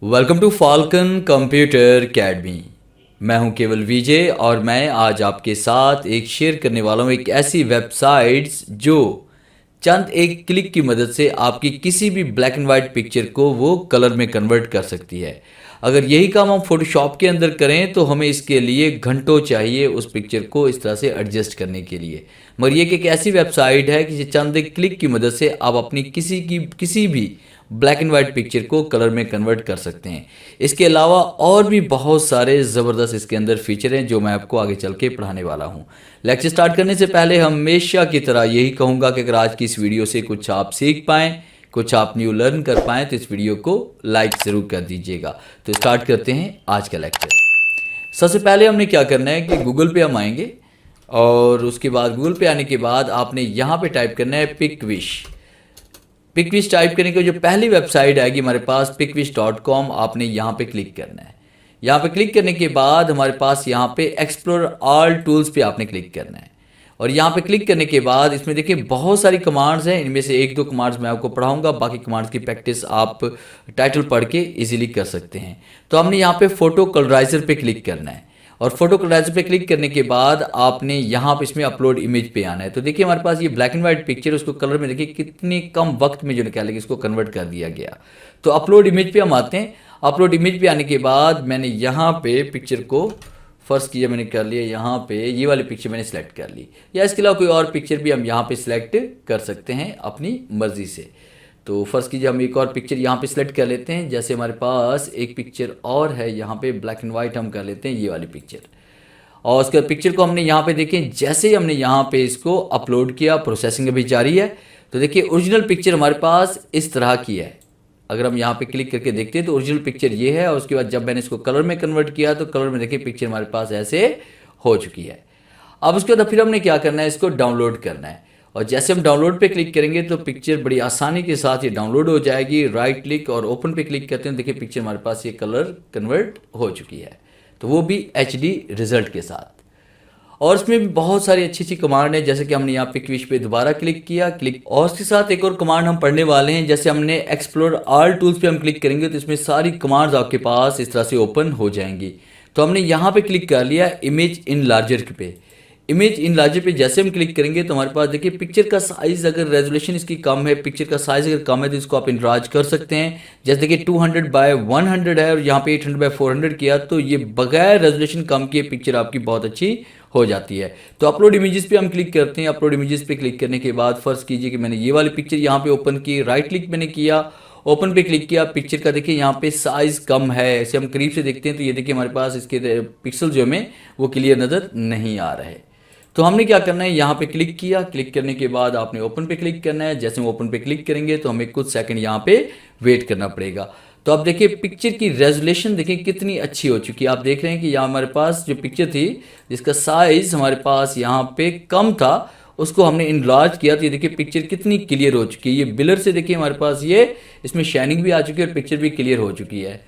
Welcome to Falcon computer academy. मैं हूं केवल विजय और मैं आज आपके साथ एक शेयर करने वाला हूं एक ऐसी वेबसाइट्स जो चंद एक क्लिक की मदद से आपकी किसी भी ब्लैक एंड वाइट पिक्चर को वो कलर में कन्वर्ट कर सकती है। अगर यही काम हम फोटोशॉप के अंदर करें तो हमें इसके लिए घंटों चाहिए उस पिक्चर को इस तरह से एडजस्ट करने के लिए। मगर ये एक ऐसी वेबसाइट है कि चंद एक क्लिक की मदद से आप अपनी किसी भी ब्लैक एंड वाइट पिक्चर को कलर में कन्वर्ट कर सकते हैं। इसके अलावा और भी बहुत सारे ज़बरदस्त इसके अंदर फीचर हैं जो मैं आपको आगे चल के पढ़ाने वाला हूं। लेक्चर स्टार्ट करने से पहले हमेशा की तरह यही कहूँगा कि अगर आज की इस वीडियो से कुछ आप सीख पाएँ, कुछ आप न्यू लर्न कर पाएँ तो इस वीडियो को लाइक ज़रूर कर दीजिएगा। तो स्टार्ट करते हैं आज का लेक्चर। सबसे पहले हमने क्या करना है कि गूगल पे हम आएंगे और उसके बाद गूगल पे आने के बाद आपने यहाँ पे टाइप करना है पिकविश। पिकविश टाइप करने की जो पहली वेबसाइट आएगी हमारे पास pickwish.com, आपने यहाँ पे क्लिक करना है। यहाँ पे क्लिक करने के बाद हमारे पास यहाँ पे एक्सप्लोर ऑल टूल्स पे आपने क्लिक करना है और यहाँ पे क्लिक करने के बाद इसमें देखिए बहुत सारी कमांड्स हैं। इनमें से एक दो कमांड्स मैं आपको पढ़ाऊंगा, बाकी कमांड्स की प्रैक्टिस आप टाइटल पढ़ के इजीली कर सकते हैं। तो हमने यहाँ पे फोटो कलराइजर पे क्लिक करना है और फोटो कलराइजर पे क्लिक करने के बाद आपने यहाँ पे इसमें अपलोड इमेज पे आना है। तो देखिए हमारे पास ये ब्लैक एंड वाइट पिक्चर, उसको कलर में देखिए कितने कम वक्त में जो निकालेगी इसको कन्वर्ट कर दिया गया। तो अपलोड इमेज पे हम आते हैं। अपलोड इमेज पे आने के बाद मैंने यहाँ पे पिक्चर को फर्स्ट किया, मैंने कर लिया। यहाँ पे ये वाली पिक्चर मैंने सेलेक्ट कर ली, या इसके अलावा कोई और पिक्चर भी हम यहाँ पे सिलेक्ट कर सकते हैं अपनी मर्जी से। तो फर्स्ट कीजिए हम एक और पिक्चर यहाँ पे सिलेक्ट कर लेते हैं। जैसे हमारे पास एक पिक्चर और है यहाँ पे ब्लैक एंड वाइट, हम कर लेते हैं ये वाली पिक्चर। और उसके पिक्चर को हमने यहाँ पे देखें, जैसे ही हमने यहाँ पे इसको अपलोड किया, प्रोसेसिंग अभी जारी है। तो देखिए ओरिजिनल पिक्चर हमारे पास इस तरह की है। अगर हम यहाँ पे क्लिक करके देखते हैं तो ओरिजिनल पिक्चर ये है और उसके बाद जब मैंने इसको कलर में कन्वर्ट किया तो कलर में देखिए पिक्चर हमारे पास ऐसे हो चुकी है। अब उसके बाद फिर हमने क्या करना है, इसको डाउनलोड करना है और जैसे हम डाउनलोड पे क्लिक करेंगे तो पिक्चर बड़ी आसानी के साथ ये डाउनलोड हो जाएगी। राइट क्लिक और ओपन पे क्लिक करते हैं, देखिए पिक्चर हमारे पास ये कलर कन्वर्ट हो चुकी है, तो वो भी HD रिजल्ट के साथ। और इसमें भी बहुत सारी अच्छी अच्छी कमांड है। जैसे कि हमने यहाँ पे क्विश पे दोबारा क्लिक किया, क्लिक, और उसके साथ एक और कमांड हम पढ़ने वाले हैं। जैसे हमने एक्सप्लोर ऑल टूल्स पे हम क्लिक करेंगे तो इसमें सारी कमांड्स आपके पास इस तरह से ओपन हो जाएंगी। तो हमने यहाँ पे क्लिक कर लिया इमेज इन लार्जर पे। इमेज इन लार्जर पे जैसे हम क्लिक करेंगे तो हमारे पास देखिए पिक्चर का साइज़, अगर रेजोल्यूशन इसकी कम है, पिक्चर का साइज़ अगर कम है तो इसको आप इनराज कर सकते हैं। जैसे देखिए 200x100 है और यहाँ पे 800x400 किया तो ये बगैर रेजोल्यूशन कम किए पिक्चर आपकी बहुत अच्छी हो जाती है। तो अपलोड इमेजेस पे हम क्लिक करते हैं। अपलोड इमेजेस पे क्लिक करने के बाद फर्स्ट कीजिए कि मैंने ये वाली पिक्चर यहाँ पे ओपन की, राइट क्लिक मैंने किया, ओपन पे क्लिक किया। पिक्चर का देखिए यहाँ पे साइज़ कम है, ऐसे हम करीब से देखते हैं तो ये देखिए हमारे पास इसके पिक्सल जो हमें वो क्लियर नज़र नहीं आ रहे। तो हमने क्या करना है, यहाँ पे क्लिक किया, क्लिक करने के बाद आपने ओपन पे क्लिक करना है। जैसे हम ओपन पे क्लिक करेंगे तो हमें कुछ सेकंड यहाँ पे वेट करना पड़ेगा। तो आप देखिए पिक्चर की रेजोल्यूशन देखिए कितनी अच्छी हो चुकी है। आप देख रहे हैं कि यहाँ हमारे पास जो पिक्चर थी जिसका साइज़ हमारे पास यहाँ पे कम था उसको हमने इनलार्ज किया तो ये देखिए पिक्चर कितनी क्लियर हो चुकी है। ये बिलर से देखिए हमारे पास ये इसमें शाइनिंग भी आ चुकी है और पिक्चर भी क्लियर हो चुकी है।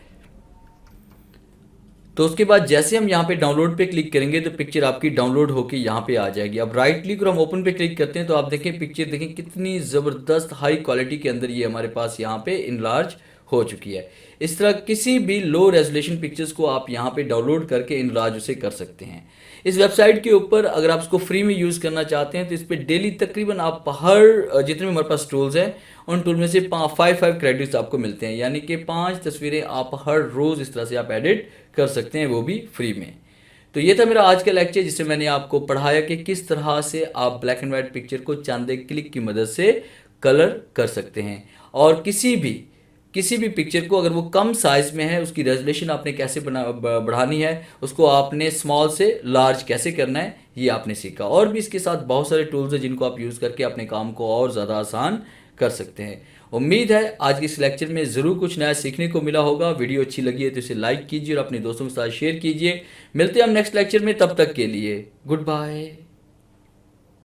तो उसके बाद जैसे हम यहाँ पे डाउनलोड पे क्लिक करेंगे तो पिक्चर आपकी डाउनलोड होकर यहाँ पे आ जाएगी। अब राइट क्लिक और हम ओपन पे क्लिक करते हैं तो आप देखें पिक्चर देखें कितनी ज़बरदस्त हाई क्वालिटी के अंदर ये हमारे पास यहाँ पे इनलार्ज हो चुकी है। इस तरह किसी भी लो रेजोल्यूशन पिक्चर्स को आप यहाँ पे डाउनलोड करके इनलार्ज उसे कर सकते हैं। इस वेबसाइट के ऊपर अगर आप इसको फ्री में यूज़ करना चाहते हैं तो इस पर डेली तकरीबन आप हर जितने भी हमारे पास टूल्स हैं उन टूल में से 5 क्रेडिट्स आपको मिलते हैं, यानी कि 5 तस्वीरें आप हर रोज़ इस तरह से आप एडिट कर सकते हैं, वो भी फ्री में। तो ये था मेरा आज का लेक्चर जिससे मैंने आपको पढ़ाया कि किस तरह से आप ब्लैक एंड वाइट पिक्चर को चंद एक क्लिक की मदद से कलर कर सकते हैं। और किसी भी पिक्चर को अगर वो कम साइज़ में है उसकी रेजोल्यूशन आपने कैसे बढ़ानी है, उसको आपने स्मॉल से लार्ज कैसे करना है, ये आपने सीखा। और भी इसके साथ बहुत सारे टूल्स हैं जिनको आप यूज़ करके अपने काम को और ज़्यादा आसान कर सकते हैं। उम्मीद है आज के इस लेक्चर में ज़रूर कुछ नया सीखने को मिला होगा। वीडियो अच्छी लगी है तो इसे लाइक कीजिए और अपने दोस्तों के साथ शेयर कीजिए। मिलते हैं हम नेक्स्ट लेक्चर में, तब तक के लिए गुड बाय।